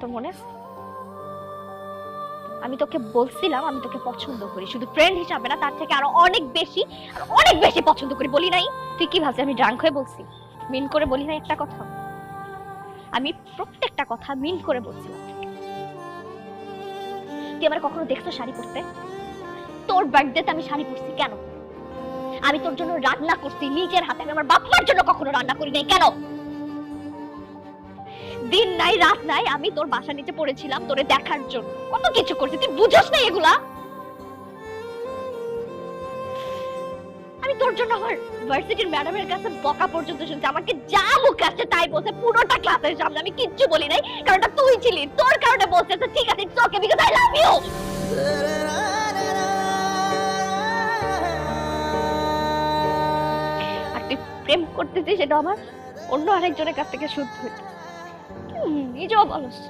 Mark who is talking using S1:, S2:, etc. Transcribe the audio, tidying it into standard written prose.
S1: তোর মনে আছে? আমি তোকে বলছিলাম আমি তোকে পছন্দ করি, শুধু ফ্রেন্ড হিসাবে না, তার থেকে আরো অনেক বেশি, আর অনেক বেশি পছন্দ করি। বলি নাই? তুই কি ভাবছিস আমি ড্রাঙ্ক হয়ে বলছি? মিন করে বলি নাই একটা কথা? আমি প্রত্যেকটা কথা মিন করে বলছিলাম। তুই আমার কখনো দেখছো শাড়ি পরতে? তোর বার্থডেতে আমি শাড়ি পরছি কেন? আমি তোর জন্য রান্না করছি নিজের হাতে, আমি আমার বাপ মার জন্য কখনো রান্না করি নাই কেন? দিন নাই রাত নাই আমি তোর বাসা নিচে পড়েছিলাম তোরে দেখার জন্য, কত কিছু করছি, তুই বুঝছ না এগুলা? আমি তোর জন্য আমার ভার্সিটির ম্যাডামের কাছে বকা পর্যন্ত শুনছি, আমাকে যা মুখে আসছে তাই বলছে পুরোটা ক্লাসের সামনে, আমি কিচ্ছু বলি নাই, কারণ এটা তুই ছিলি, তোর কারণে বলছে তো ঠিক আছে, it's okay because I love you. আর তুই প্রেম করতেছিস সেটা আমার অন্য আরেকজনের কাছ থেকে শুদ্ধ হইতেছে, নিজেও বলস।